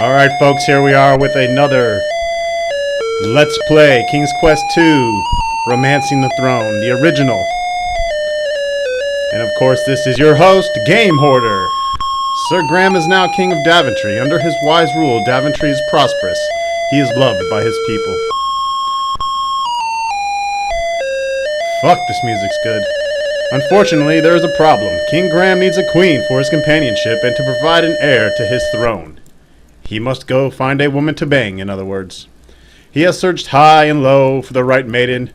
Alright folks, here we are with another Let's Play King's Quest II, Romancing the Throne, the original. And of course this is your host, GameHorder. Sir Graham is now King of Daventry. Under his wise rule, Daventry is prosperous. He is loved by his people. Fuck, this music's good. Unfortunately, there is a problem. King Graham needs a queen for his companionship and to provide an heir to his throne. He must go find a woman to bang, in other words. He has searched high and low for the right maiden,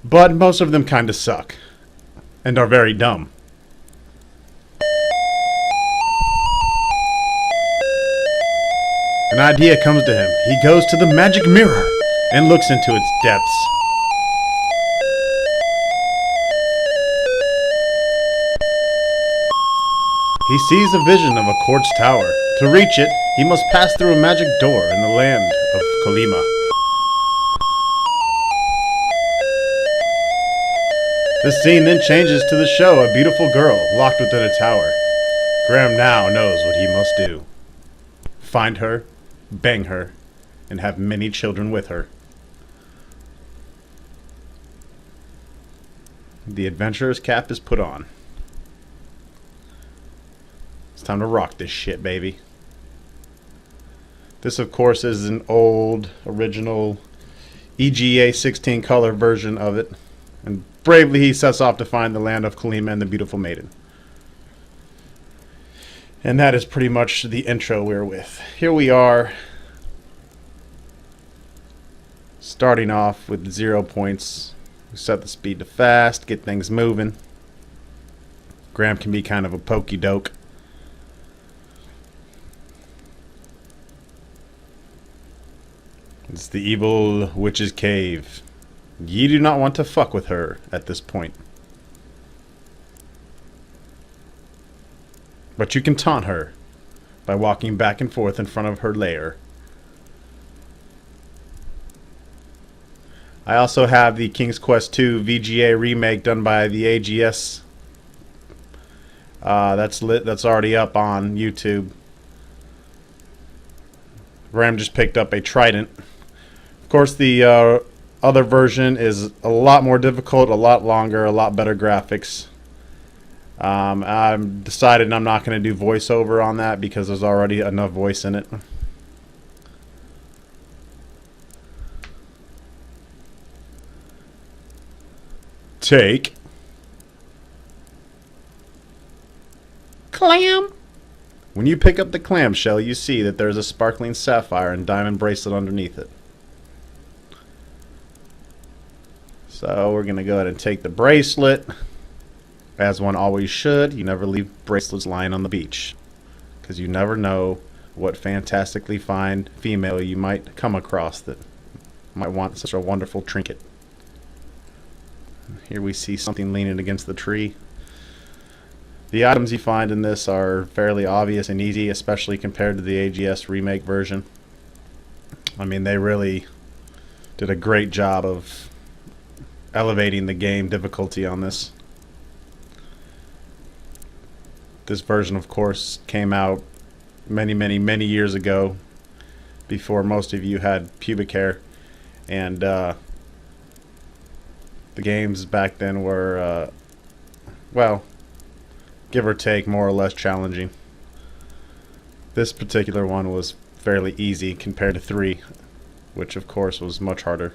but most of them kinda suck. And are very dumb. An idea comes to him. He goes to the magic mirror and looks into its depths. He sees a vision of a quartz tower. To reach it, he must pass through a magic door in the land of Kolyma. This scene then changes to the show, a beautiful girl locked within a tower. Graham now knows what he must do. Find her, bang her, and have many children with her. The adventurer's cap is put on. It's time to rock this shit, baby. This, of course, is an old, original EGA 16 color version of it. And bravely he sets off to find the land of Kolyma and the beautiful maiden. And that is pretty much the intro we're with. Here we are, starting off with 0 points. We set the speed to fast, get things moving. Graham can be kind of a pokey doke. It's the evil witch's cave. Ye do not want to fuck with her at this point. But you can taunt her by walking back and forth in front of her lair. I also have the King's Quest II VGA remake done by the AGS. That's already up on YouTube. Ram just picked up a trident. Of course, the other version is a lot more difficult, a lot longer, a lot better graphics. I've decided I'm not going to do voiceover on that because there's already enough voice in it. Take clam. When you pick up the clamshell, you see that there's a sparkling sapphire and diamond bracelet underneath it. So we're going to go ahead and take the bracelet. As one always should, you never leave bracelets lying on the beach. Because you never know what fantastically fine female you might come across that might want such a wonderful trinket. Here we see something leaning against the tree. The items you find in this are fairly obvious and easy, especially compared to the AGS remake version. I mean, they really did a great job of elevating the game difficulty on this. This version, of course, came out many years ago, before most of you had pubic hair, and the games back then were, well, give or take, more or less challenging. This particular one was fairly easy compared to 3, which of course was much harder.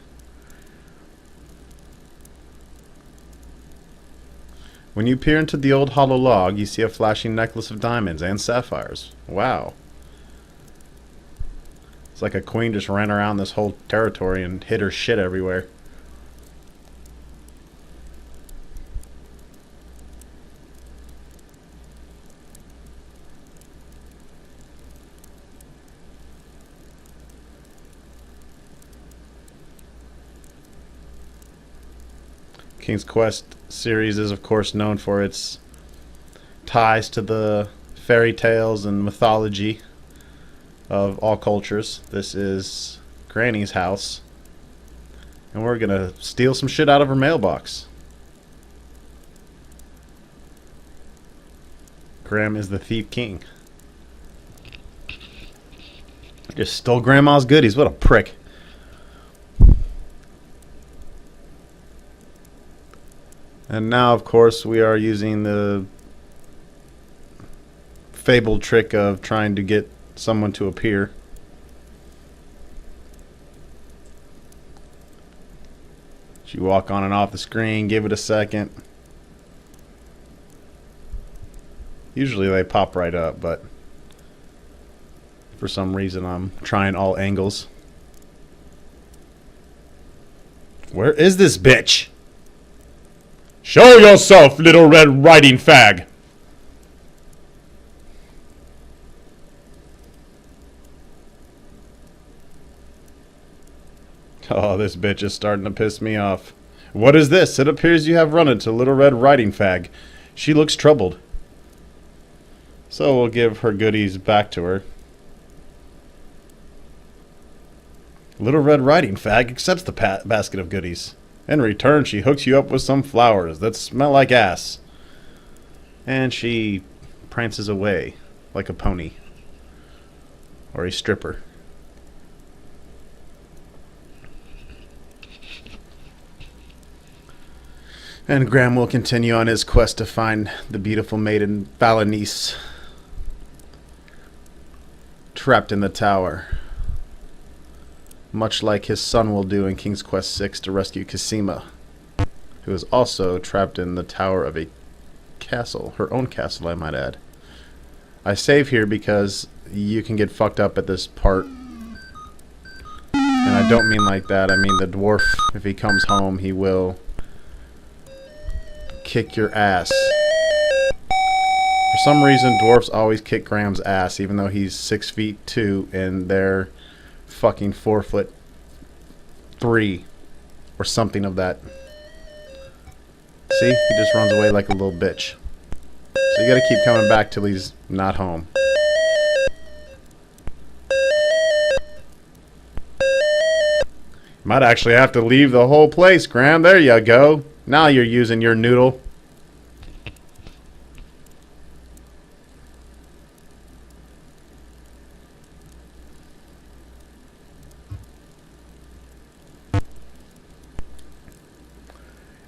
When you peer into the old hollow log, you see a flashing necklace of diamonds and sapphires. Wow. It's like a queen just ran around this whole territory and hid her shit everywhere. King's Quest series is of course known for its ties to the fairy tales and mythology of all cultures. This is Granny's house, and we're gonna steal some shit out of her mailbox. Graham is the Thief King. Just stole Grandma's goodies. What a prick. And now, of course, we are using the fabled trick of trying to get someone to appear. You walk on and off the screen, give it a second. Usually they pop right up, but for some reason I'm trying all angles. Where is this bitch? Show yourself, little red riding fag! Oh, this bitch is starting to piss me off. What is this? It appears you have run into Little Red Riding Fag. She looks troubled. So we'll give her goodies back to her. Little Red Riding Fag accepts the basket of goodies. In return, she hooks you up with some flowers that smell like ass. And she prances away like a pony. Or a stripper. And Graham will continue on his quest to find the beautiful maiden Valanice, trapped in the tower, much like his son will do in King's Quest VI to rescue Kolyma, who is also trapped in the tower of a castle, her own castle, I might add. I save here because you can get fucked up at this part, and I don't mean like that. I mean the dwarf, if he comes home, he will kick your ass. For some reason, dwarfs always kick Graham's ass, even though he's 6'2" and they're fucking 4'3" or something of that. See, he just runs away like a little bitch. So you gotta keep coming back till he's not home. Might actually have to leave the whole place, Graham. There you go. Now you're using your noodle.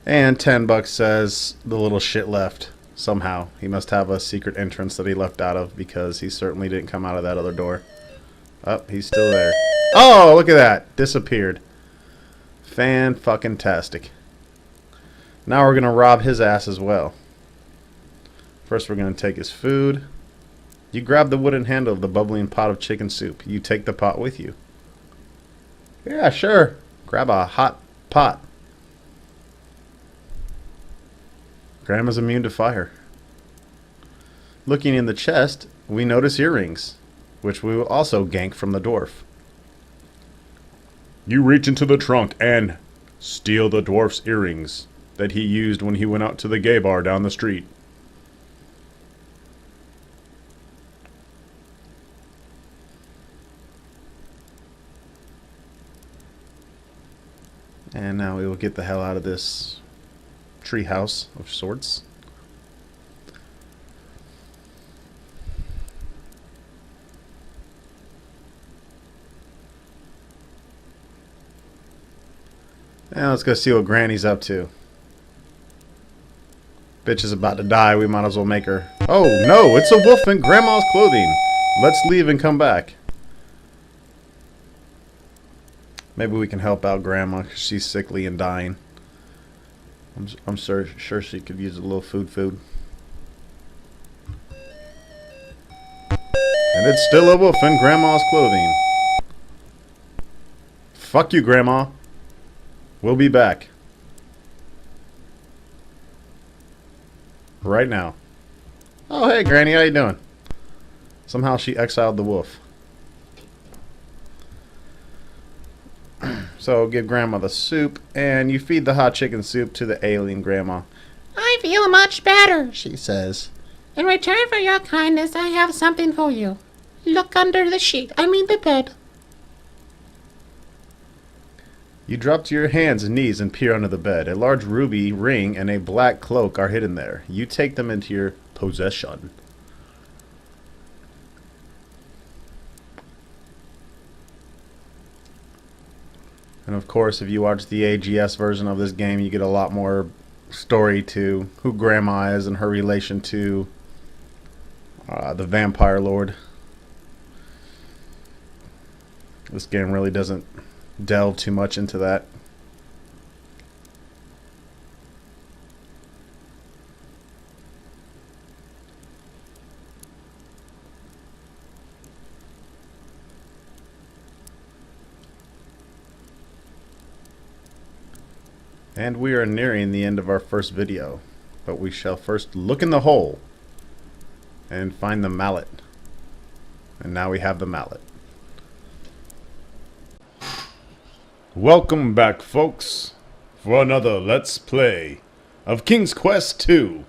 And $10 says the little shit left. Somehow. He must have a secret entrance that he left out of, because he certainly didn't come out of that other door. Oh, he's still there. Oh, look at that. Disappeared. Fan-fucking-tastic. Now we're going to rob his ass as well. First we're going to take his food. You grab the wooden handle of the bubbling pot of chicken soup. You take the pot with you. Yeah, sure. Grab a hot pot. Grandma's immune to fire. Looking in the chest, we notice earrings, which we will also gank from the dwarf. You reach into the trunk and steal the dwarf's earrings that he used when he went out to the gay bar down the street. And now we will get the hell out of this treehouse of sorts. Now let's go see what Granny's up to. Bitch is about to die. We might as well make her. Oh no, it's a wolf in Grandma's clothing. Let's leave and come back. Maybe we can help out Grandma because she's sickly and dying. I'm sure she could use a little food. And it's still a wolf in Grandma's clothing. Fuck you, Grandma. We'll be back. Right now. Oh, hey, Granny, how you doing? Somehow she exiled the wolf. So give Grandma the soup, and you feed the hot chicken soup to the alien Grandma. I feel much better, she says. In return for your kindness, I have something for you. Look under the sheet. I mean the bed. You drop to your hands and knees and peer under the bed. A large ruby ring and a black cloak are hidden there. You take them into your possession. And of course, if you watch the AGS version of this game, you get a lot more story to who Grandma is and her relation to the Vampire Lord. This game really doesn't delve too much into that. And we are nearing the end of our first video, but we shall first look in the hole and find the mallet. And now we have the mallet. Welcome back, folks, for another Let's Play of King's Quest II.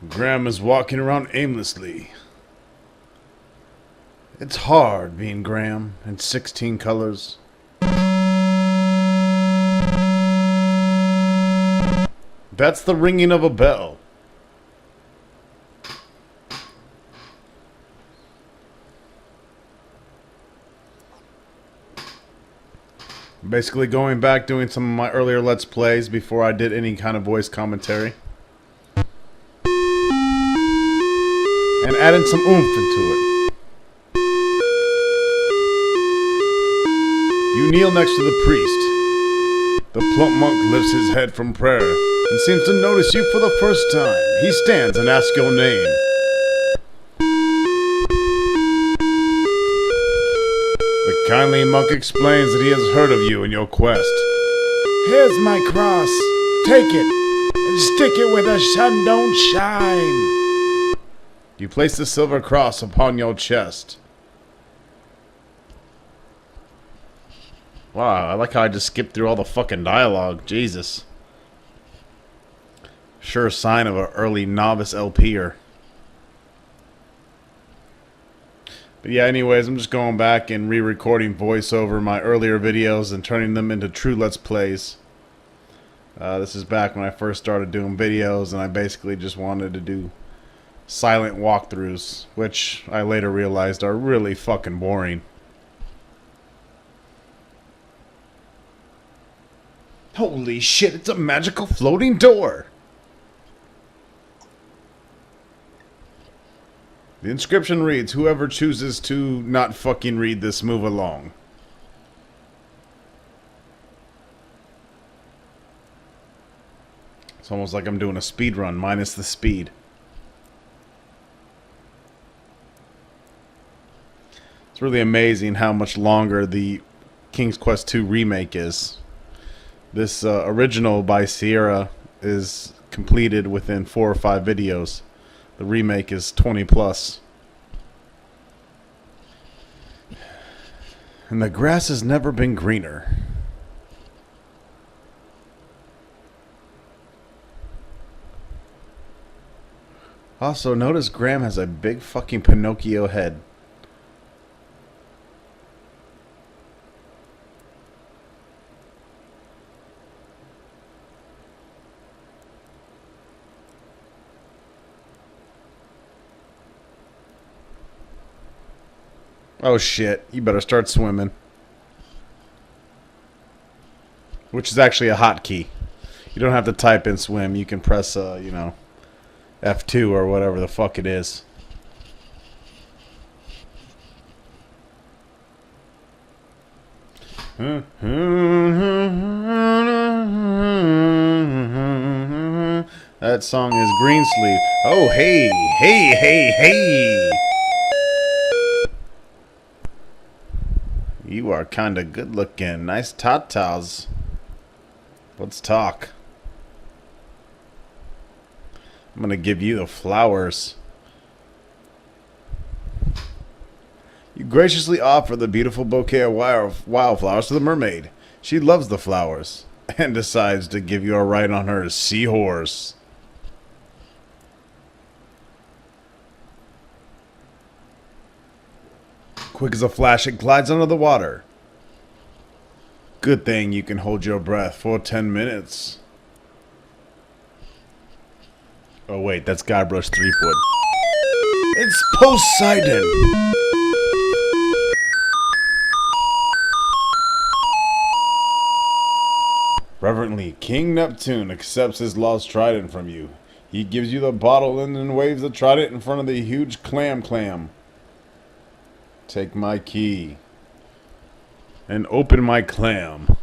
Graham is walking around aimlessly. It's hard being Graham in 16 colors. That's the ringing of a bell. Basically going back doing some of my earlier Let's Plays before I did any kind of voice commentary. And adding some oomph into it. You kneel next to the priest. The plump monk lifts his head from prayer and seems to notice you for the first time. He stands and asks your name. The kindly monk explains that he has heard of you and your quest. Here's my cross. Take it and stick it where the sun don't shine. You place the silver cross upon your chest. Wow, I like how I just skipped through all the fucking dialogue. Jesus. Sure sign of an early novice LP'er. But yeah, anyways, I'm just going back and re-recording voice over my earlier videos and turning them into true Let's Plays. This is back when I first started doing videos, and I basically just wanted to do silent walkthroughs, which I later realized are really fucking boring. Holy shit, it's a magical floating door! The inscription reads, whoever chooses to not fucking read this, move along. It's almost like I'm doing a speed run, minus the speed. It's really amazing how much longer the King's Quest II remake is. This original by Sierra is completed within 4 or 5 videos. The remake is 20 plus. And the grass has never been greener. Also, notice Graham has a big fucking Pinocchio head. Oh shit, you better start swimming. Which is actually a hotkey. You don't have to type in swim, you can press, you know, F2 or whatever the fuck it is. That song is Greensleeve. Oh, hey, hey, hey, hey! You are kinda good looking. Nice tatas. Let's talk. I'm gonna give you the flowers. You graciously offer the beautiful bouquet of wildflowers to the mermaid. She loves the flowers and decides to give you a ride on her seahorse. Quick as a flash, it glides under the water. Good thing you can hold your breath for 10 minutes. Oh wait, that's Guybrush Threepwood. It's Poseidon! Reverently, King Neptune accepts his lost trident from you. He gives you the bottle and then waves the trident in front of the huge clam. Take my key and open my clam.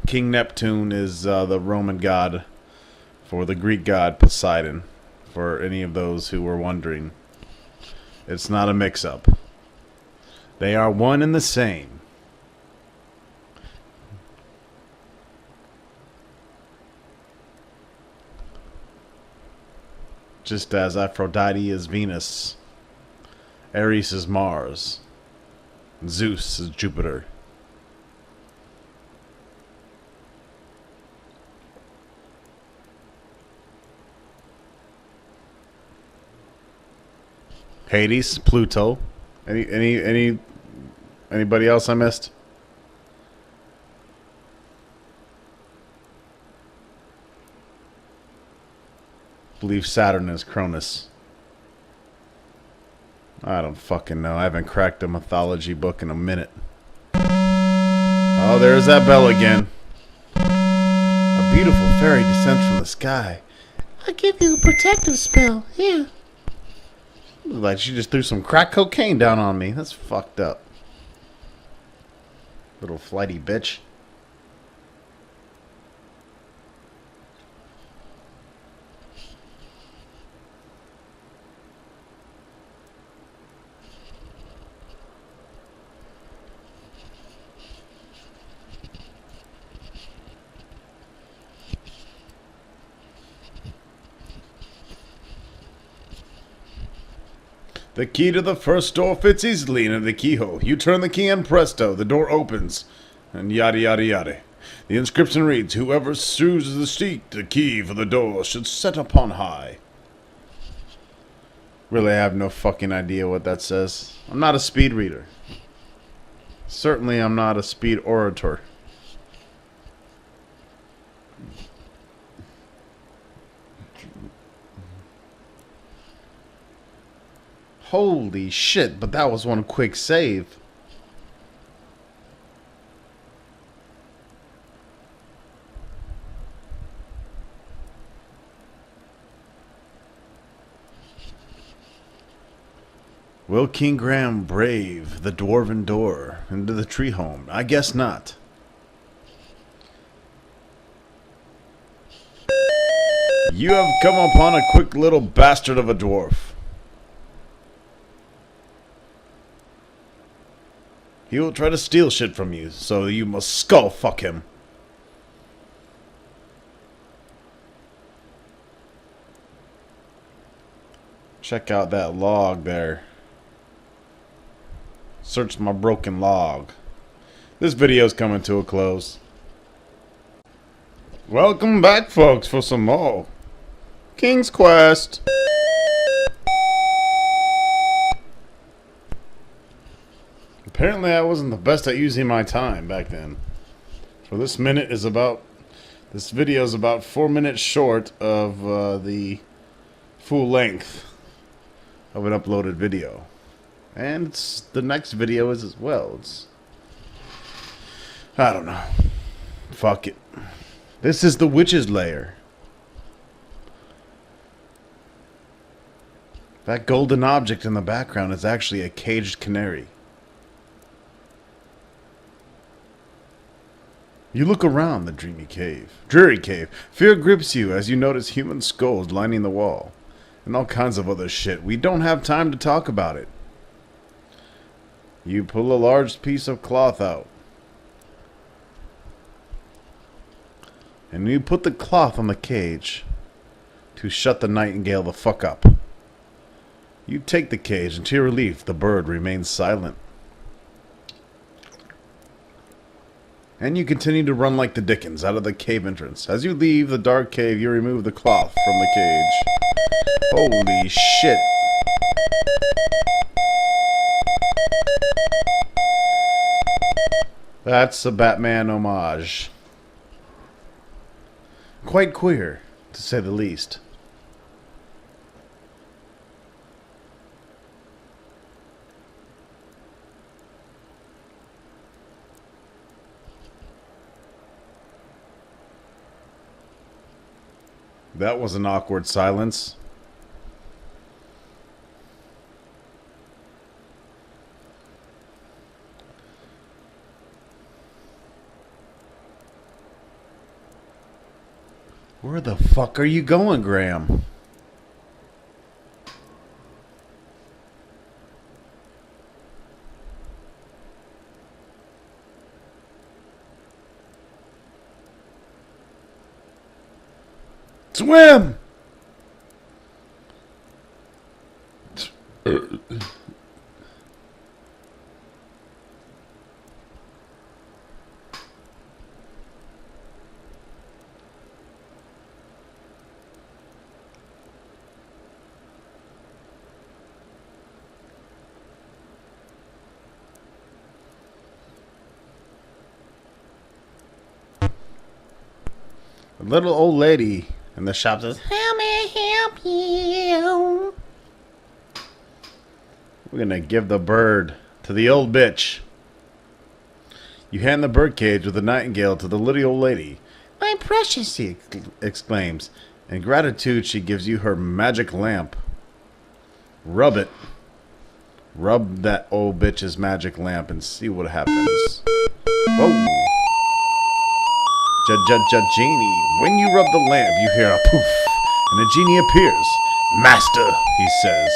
King Neptune is the Roman god for the Greek god Poseidon, for any of those who were wondering. It's not a mix-up. They are one and the same. Just as Aphrodite is Venus, Ares is Mars, and Zeus is Jupiter. Hades, Pluto. Anybody else I missed? I believe Saturn is Cronus. I don't fucking know. I haven't cracked a mythology book in a minute. Oh, there's that bell again. A beautiful fairy descends from the sky. I'll give you a protective spell. Here. Like she just threw some crack cocaine down on me. That's fucked up. Little flighty bitch. The key to the first door fits easily into the keyhole. You turn the key and presto, the door opens. And yada yada yada. The inscription reads, whoever chooses to seek the key for the door should set upon high. Really, I have no fucking idea what that says. I'm not a speed reader. Certainly I'm not a speed orator. Holy shit, but that was one quick save. Will King Graham brave the dwarven door into the tree home? I guess not. You have come upon a quick little bastard of a dwarf. He will try to steal shit from you, so you must skull fuck him. Check out that log there. Search my broken log. This video's coming to a close. Welcome back, folks, for some more King's Quest. Apparently I wasn't the best at using my time back then. So this video is about 4 minutes short of the full length of an uploaded video. And the next video is as well. I don't know. Fuck it. This is the witch's lair. That golden object in the background is actually a caged canary. You look around the dreary cave. Fear grips you as you notice human skulls lining the wall. And all kinds of other shit. We don't have time to talk about it. You pull a large piece of cloth out. And you put the cloth on the cage to shut the nightingale the fuck up. You take the cage, and to your relief, the bird remains silent. And you continue to run like the dickens out of the cave entrance. As you leave the dark cave, you remove the cloth from the cage. Holy shit. That's a Batman homage. Quite queer, to say the least. That was an awkward silence. Where the fuck are you going, Graham? Swim! A little old lady in the shop says, How may I help you? we're gonna give the bird to the old bitch. You hand the bird cage with the nightingale to the little old lady. My precious. She exclaims. In gratitude, she gives you her magic lamp. Rub it. Rub that old bitch's magic lamp and see what happens. Whoa. Genie. When you rub the lamp, you hear a poof, and a genie appears. Master, he says,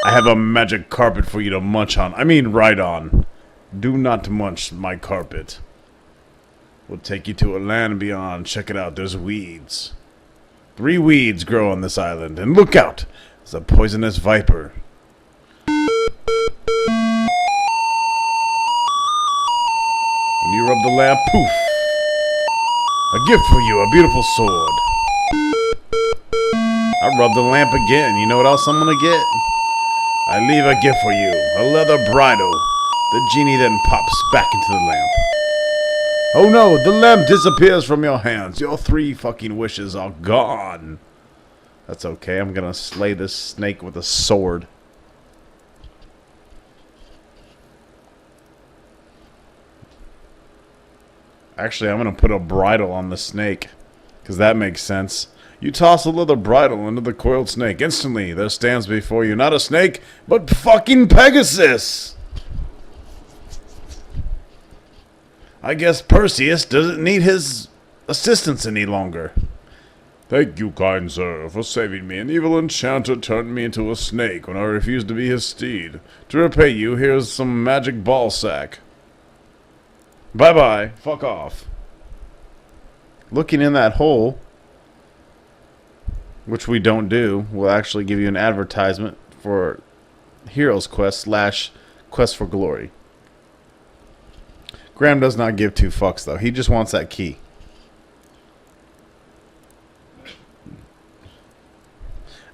I have a magic carpet for you to munch on. I mean, ride on. Do not munch my carpet. We'll take you to a land beyond. Check it out. There's weeds. 3 weeds grow on this island. And look out! There's a poisonous viper. When you rub the lamp, poof! A gift for you, a beautiful sword. I rub the lamp again. You know what else I'm gonna get? I leave a gift for you, a leather bridle. The genie then pops back into the lamp. Oh no, the lamp disappears from your hands. Your 3 fucking wishes are gone. That's okay, I'm gonna slay this snake with a sword. Actually, I'm gonna put a bridle on the snake, because that makes sense. You toss a leather bridle into the coiled snake. Instantly, there stands before you not a snake, but fucking Pegasus! I guess Perseus doesn't need his assistance any longer. Thank you, kind sir, for saving me. An evil enchanter turned me into a snake when I refused to be his steed. To repay you, here's some magic ballsack. Bye-bye. Fuck off. Looking in that hole, which we don't do, will actually give you an advertisement for Heroes Quest / Quest for Glory. Graham does not give 2 fucks, though. He just wants that key.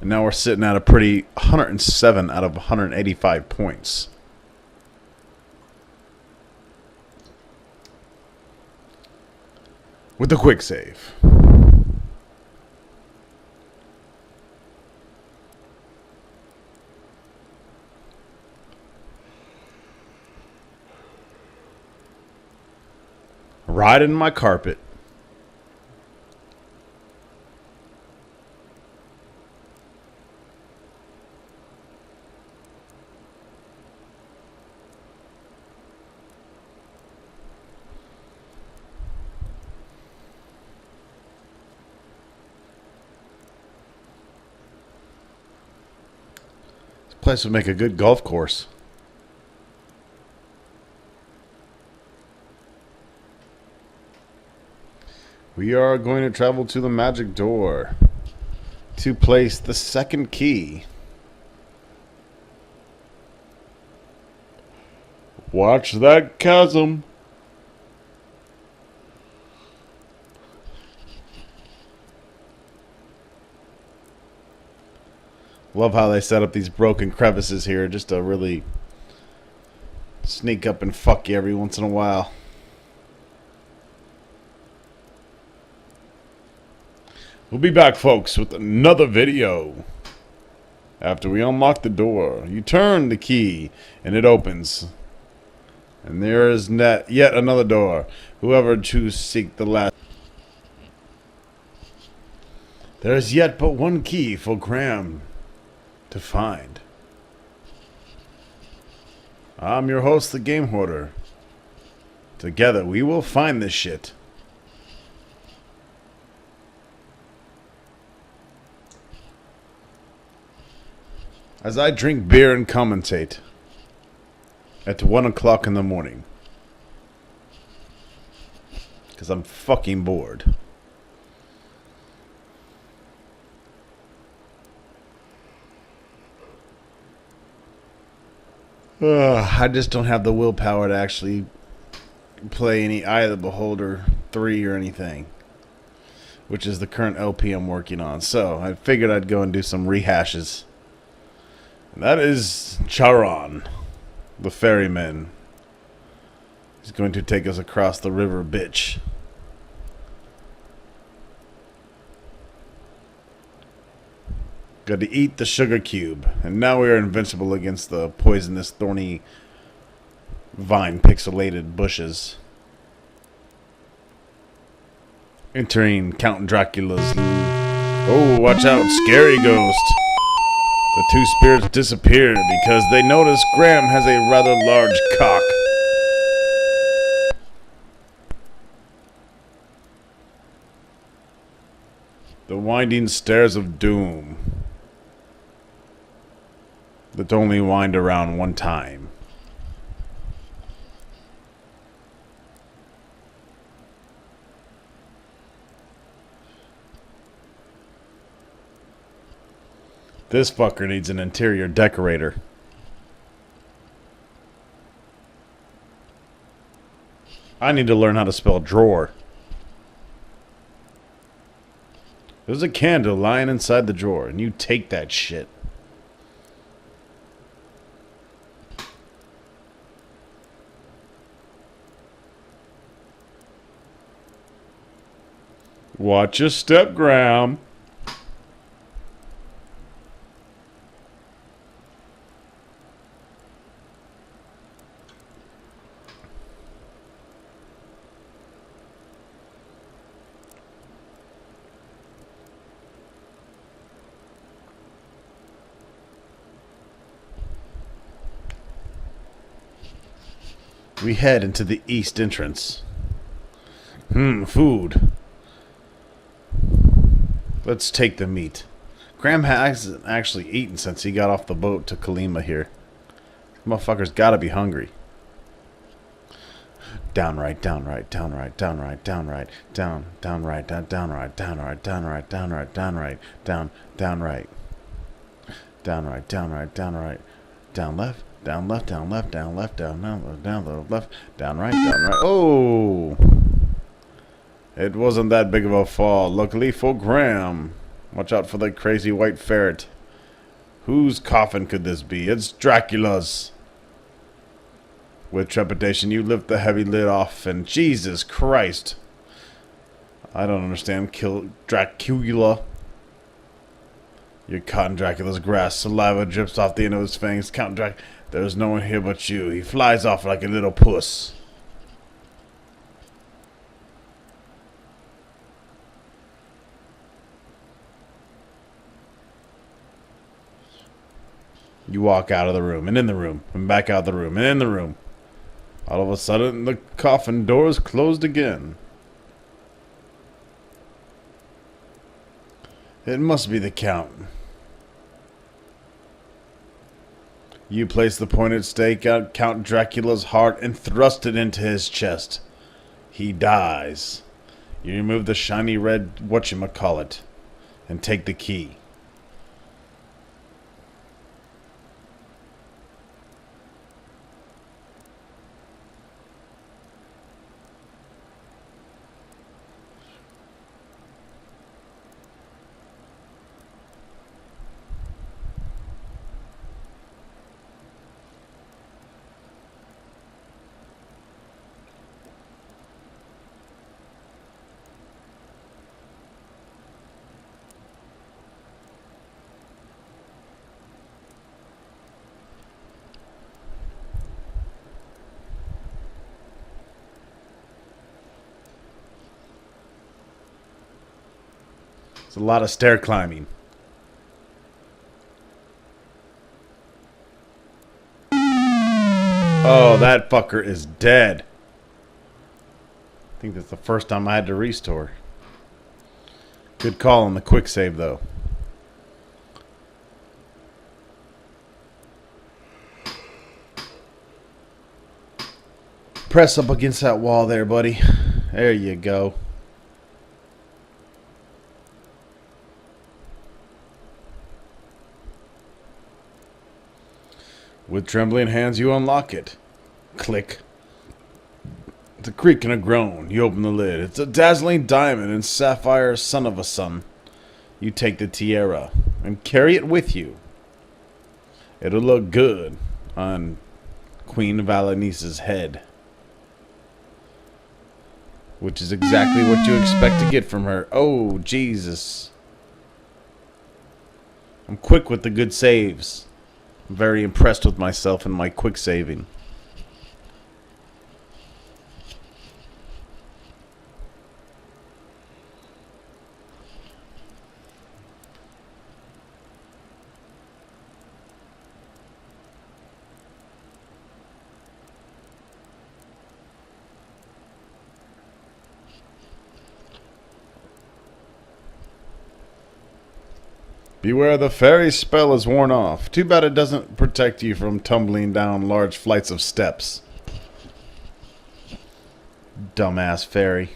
And now we're sitting at a pretty 107 out of 185 points. With the quick save. Riding my carpet. This place would make a good golf course. We are going to travel to the magic door to place the second key. Watch that chasm. Love how they set up these broken crevices here just to really sneak up and fuck you every once in a while. We'll be back, folks, with another video. After we unlock the door, you turn the key, and it opens. And there is yet another door. Whoever choose seek the last. There is yet but one key for Graham to find. I'm your host, the GameHorder. Together, we will find this shit. As I drink beer and commentate at 1 o'clock in the morning. Because I'm fucking bored. I just don't have the willpower to actually play any Eye of the Beholder 3 or anything, which is the current LP I'm working on. So I figured I'd go and do some rehashes. And that is Charon, the ferryman. He's going to take us across the river, bitch. Got to eat the sugar cube, and now we are invincible against the poisonous, thorny, vine-pixelated bushes. Entering Count Dracula's... Oh, watch out, scary ghost. The two spirits disappear because they notice Graham has a rather large cock. The winding stairs of doom that only wind around one time. This fucker needs an interior decorator. I need to learn how to spell drawer. There's a candle lying inside the drawer, and you take that shit. Watch your step, Graham. We head into the east entrance. Food. Let's take the meat. Graham hasn't actually eaten since he got off the boat to Kolyma here. Motherfucker's gotta be hungry. Downright, downright, downright, downright, downright, downright, downright, downright, downright, downright, downright, downright, downright, downright, downright, down left, down left, down left, down left, down left, down left, down right, down right. Oh! It wasn't that big of a fall, luckily for Graham. Watch out for the crazy white ferret. Whose coffin could this be? It's Dracula's. With trepidation, you lift the heavy lid off, and Jesus Christ. I don't understand. Kill Dracula. You're caught in Dracula's grasp. Saliva drips off the end of his fangs. Count Dracula. There's no one here but you. He flies off like a little puss. You walk out of the room, and in the room, and back out the room, and in the room. All of a sudden, the coffin door is closed again. It must be the Count. You place the pointed stake at Count Dracula's heart and thrust it into his chest. He dies. You remove the shiny red whatchamacallit and take the key. It's a lot of stair climbing. Oh, that fucker is dead. I think that's the first time I had to restore. Good call on the quick save, though. Press up against that wall there, buddy. There you go. With trembling hands, you unlock it. Click. It's a creak and a groan. You open the lid. It's a dazzling diamond and sapphire son of a son. You take the tiara and carry it with you. It'll look good on Queen Valanice's head. Which is exactly what you expect to get from her. Oh, Jesus. I'm quick with the good saves. I'm very impressed with myself and my quick saving. Beware, the fairy spell is worn off. Too bad it doesn't protect you from tumbling down large flights of steps. Dumbass fairy.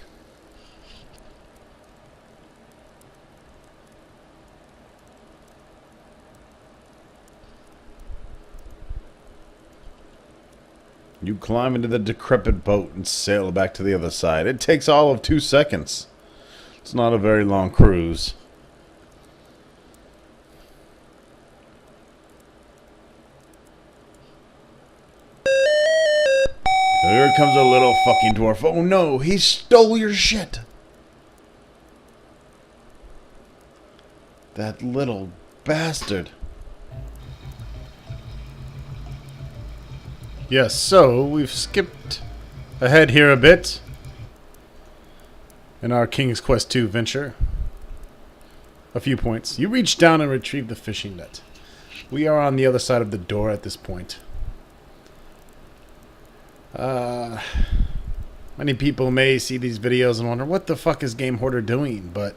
You climb into the decrepit boat and sail back to the other side. It takes all of 2 seconds. It's not a very long cruise. Here comes a little fucking dwarf. Oh no, he stole your shit. That little bastard. Yes, so we've skipped ahead here a bit in our King's Quest II venture. A few points. You reach down and retrieve the fishing net. We are on the other side of the door at this point. Many people may see these videos and wonder, what the fuck is GameHorder doing? But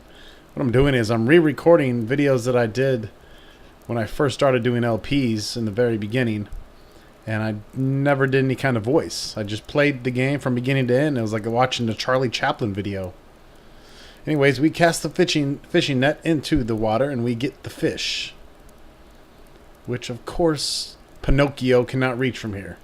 what I'm doing is I'm re-recording videos that I did when I first started doing LPs in the very beginning. And I never did any kind of voice. I just played the game from beginning to end. It was like watching a Charlie Chaplin video. Anyways, we cast the fishing net into the water and we get the fish. Which, of course, Pinocchio cannot reach from here.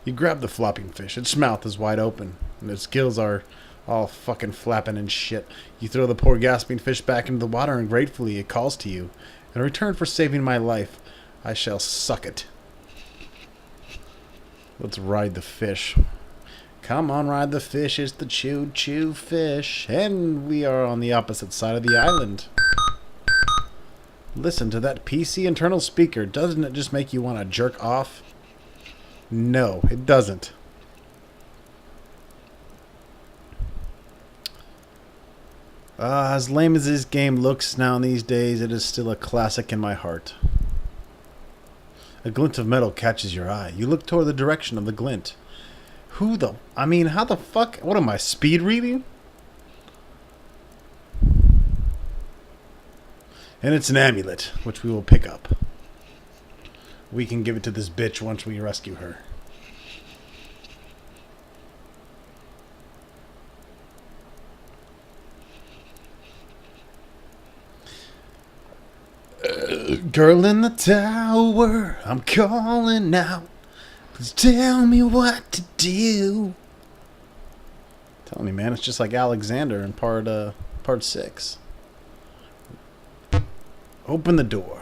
You grab the flopping fish. Its mouth is wide open, and its gills are all fucking flapping and shit. You throw the poor gasping fish back into the water, and gratefully it calls to you. In return for saving my life, I shall suck it. Let's ride the fish. Come on, ride the fish. It's the choo-choo fish. And we are on the opposite side of the island. Listen to that PC internal speaker. Doesn't it just make you want to jerk off? No, it doesn't. As lame as this game looks now these days, it is still a classic in my heart. A glint of metal catches your eye. You look toward the direction of the glint. How the fuck? What am I, speed reading? And it's an amulet, which we will pick up. We can give it to this bitch once we rescue her. Girl in the tower, I'm calling out. Please tell me what to do. I'm telling you, man, it's just like Alexander in part 6. Open the door.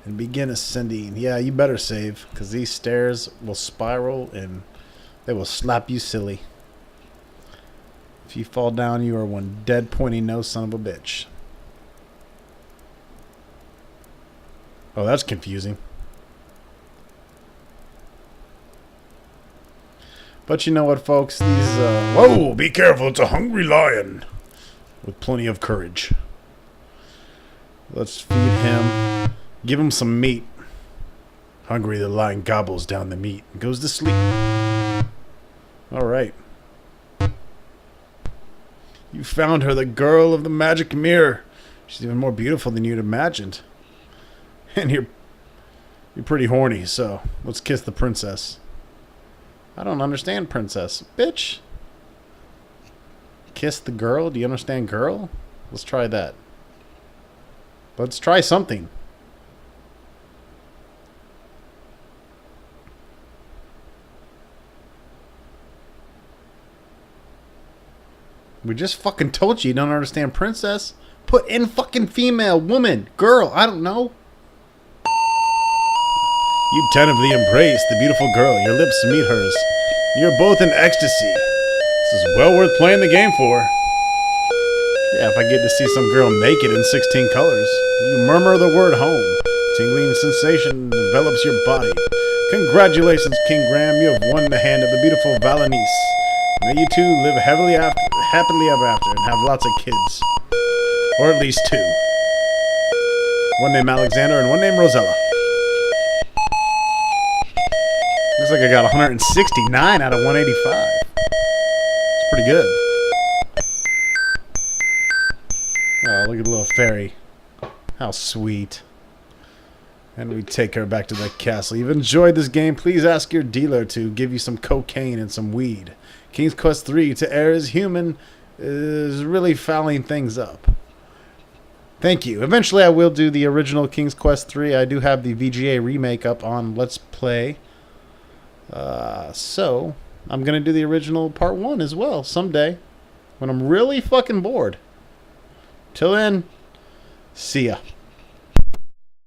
And begin ascending. Yeah, you better save, because these stairs will spiral and they will slap you silly. If you fall down, you are one dead pointy nose son of a bitch. Oh, that's confusing. But you know what, folks? These, whoa, be careful, it's a hungry lion. with plenty of courage. Let's feed him. Give him some meat. Hungry, the lion gobbles down the meat and goes to sleep. Alright. You found her, the girl of the magic mirror. She's even more beautiful than you'd imagined. And you're pretty horny, so let's kiss the princess. I don't understand, princess. Bitch. Kiss the girl? Do you understand girl? Let's try that. Let's try something. We just fucking told you don't understand princess. Put in fucking female, woman, girl, I don't know. You tentatively embrace the beautiful girl. Your lips meet hers. You're both in ecstasy. This is well worth playing the game for. Yeah, if I get to see some girl naked in 16 colors. You murmur the word home. Tingling sensation develops your body. Congratulations, King Graham. You have won the hand of the beautiful Valanice. May you two live happily ever after and have lots of kids. Or at least 2. One named Alexander and one named Rosella. Looks like I got 169 out of 185. It's pretty good. Oh, look at the little fairy. How sweet. And we take her back to the castle. You've enjoyed this game. Please ask your dealer to give you some cocaine and some weed. King's Quest 3 to err as human is really fouling things up. Thank you. Eventually I will do the original King's Quest 3. I do have the VGA remake up on Let's Play. So I'm going to do the original part 1 as well someday when I'm really fucking bored. Till then, see ya.